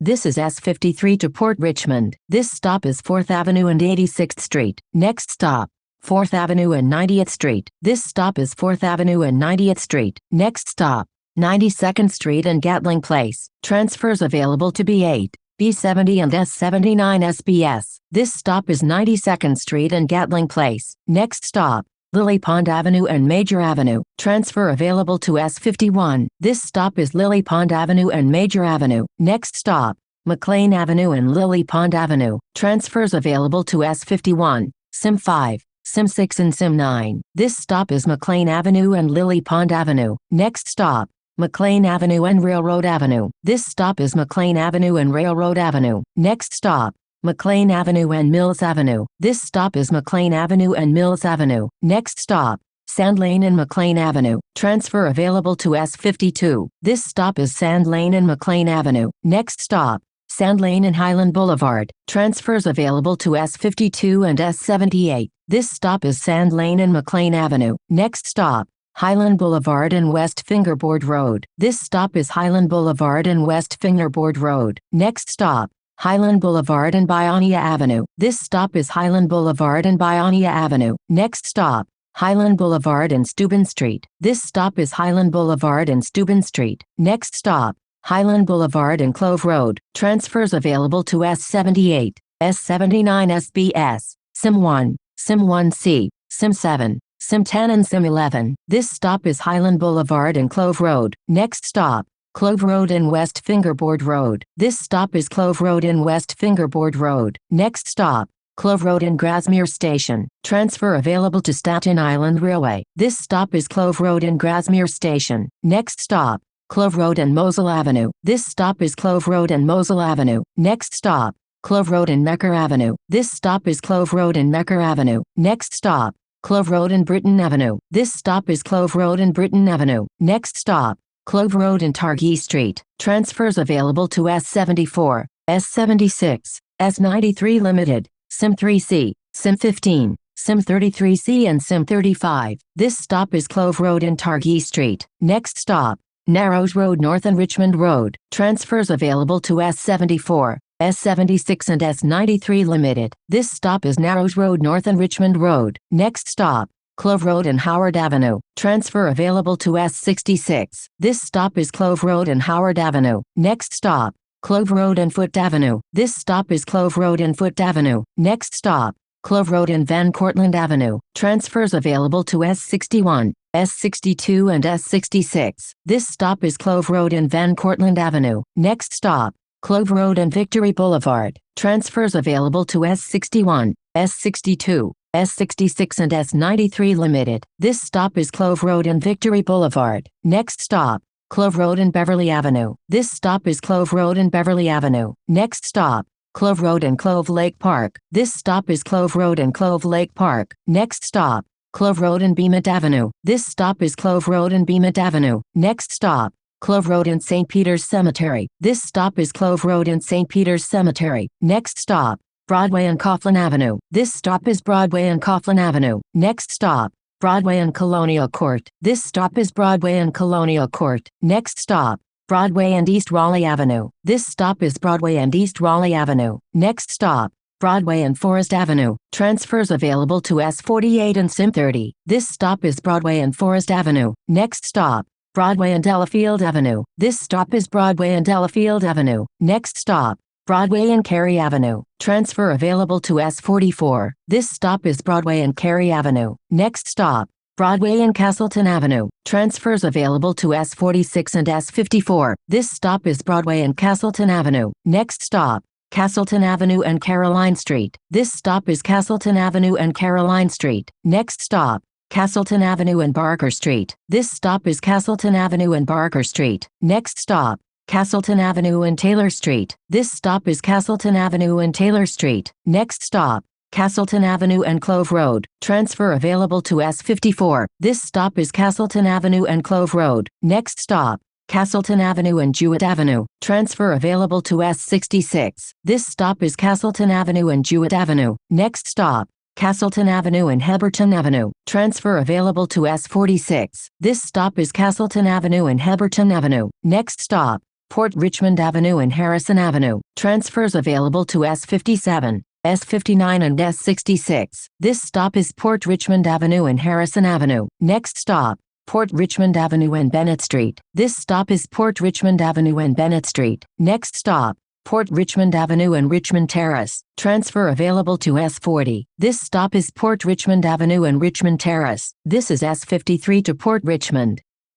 This is S53 to Port Richmond. This stop is 4th Avenue and 86th Street. Next stop, 4th Avenue and 90th Street. This stop is 4th Avenue and 90th Street. Next stop, 92nd Street and Gatling Place. Transfers available to B8, B70 and S79 SBS. This stop is 92nd Street and Gatling Place. Next stop, Lily Pond Avenue and Major Avenue. Transfer available to S51. This stop is Lily Pond Avenue and Major Avenue. Next stop, McLean Avenue and Lily Pond Avenue. Transfers available to S51, Sim 5, Sim 6 and Sim 9. This stop is McLean Avenue and Lily Pond Avenue. Next stop, McLean Avenue and Railroad Avenue. This stop is McLean Avenue and Railroad Avenue. Next stop, McLean Avenue and Mills Avenue. This stop is McLean Avenue and Mills Avenue. Next stop, Sand Lane and McLean Avenue. Transfer available to S52. This stop is Sand Lane and McLean Avenue. Next stop, Sand Lane and Highland Boulevard. Transfers available to S52 and S78. This stop is Sand Lane and McLean Avenue. Next stop, Highland Boulevard and West Fingerboard Road. This stop is Highland Boulevard and West Fingerboard Road. Next stop, Highland Boulevard and Bionia Avenue. This stop is Highland Boulevard and Bionia Avenue. Next stop, Highland Boulevard and Steuben Street. This stop is Highland Boulevard and Steuben Street. Next stop, Highland Boulevard and Clove Road. Transfers available to S78, S79 SBS, Sim 1, Sim 1C, Sim 7, Sim 10 and Sim 11. This stop is Highland Boulevard and Clove Road. Next stop, Clove Road and West Fingerboard Road. This stop is Clove Road and West Fingerboard Road. Next stop, Clove Road and Grasmere Station. Transfer available to Staten Island Railway. This stop is Clove Road and Grasmere Station. Next stop, Clove Road and Mosel Avenue. This stop is Clove Road and Mosel Avenue. Next stop, Clove Road and Mecker Avenue. This stop is Clove Road and Mecker Avenue. Next stop, Clove Road and Britton Avenue. This stop is Clove Road and Britton Avenue. Next stop, Clove Road and Targhee Street. Transfers available to S74, S76, S93 Limited, Sim 3C, Sim 15, Sim 33C and Sim 35. This stop is Clove Road and Targhee Street. Next stop, Narrows Road North and Richmond Road. Transfers available to S74, S76 and S93 Limited. This stop is Narrows Road North and Richmond Road. Next stop, Clove Road and Howard Avenue. Transfer available to S66. This stop is Clove Road and Howard Avenue. Next stop, Clove Road and Foot Avenue. This stop is Clove Road and Foot Avenue. Next stop, Clove Road and Van Cortlandt Avenue. Transfers available to S61, S62 and S66. This stop is Clove Road and Van Cortlandt Avenue. Next stop, Clove Road and Victory Boulevard. Transfers available to S61, S62, S66 and S93 Limited. This stop is Clove Road and Victory Boulevard. Next stop, Clove Road and Beverly Avenue. This stop is Clove Road and Beverly Avenue. Next stop, Clove Road and Clove Lake Park. This stop is Clove Road and Clove Lake Park. Next stop, Clove Road and Beamont Avenue. This stop is Clove Road and Beamont Avenue. Next stop, Clove Road and St. Peter's Cemetery. This stop is Clove Road and St. Peter's Cemetery. Next stop, Broadway and Coughlin Avenue. This stop is Broadway and Coughlin Avenue. Next stop, Broadway and Colonial Court. This stop is Broadway and Colonial Court. Next stop, Broadway and East Raleigh Avenue. This stop is Broadway and East Raleigh Avenue. Next stop, Broadway and Forest Avenue. Transfers available to S48 and Sim 30. This stop is Broadway and Forest Avenue. Next stop, Broadway and Delafield Avenue. This stop is Broadway and Delafield Avenue. Next stop, Broadway and Cary Avenue. Transfer available to S44. This stop is Broadway and Cary Avenue. Next stop, Broadway and Castleton Avenue. Transfers available to S46 and S54. This stop is Broadway and Castleton Avenue. Next stop, Castleton Avenue and Caroline Street. This stop is Castleton Avenue and Caroline Street. Next stop, Castleton Avenue and Barker Street. This stop is Castleton Avenue and Barker Street. Next stop, Castleton Avenue and Taylor Street. This stop is Castleton Avenue and Taylor Street. Next stop, Castleton Avenue and Clove Road. Transfer available to S54. This stop is Castleton Avenue and Clove Road. Next stop, Castleton Avenue and Jewett Avenue. Transfer available to S66. This stop is Castleton Avenue and Jewett Avenue. Next stop, Castleton Avenue and Heberton Avenue. Transfer available to S46. This stop is Castleton Avenue and Heberton Avenue. Next stop, Port Richmond Avenue and Harrison Avenue. Transfers available to S57, S59 and S66. This stop is Port Richmond Avenue and Harrison Avenue. Next stop, Port Richmond Avenue and Bennett Street. This stop is Port Richmond Avenue and Bennett Street. Next stop, Port Richmond Avenue and Richmond Terrace. Transfer available to S40. This stop is Port Richmond Avenue and Richmond Terrace. This is S53 to Port Richmond.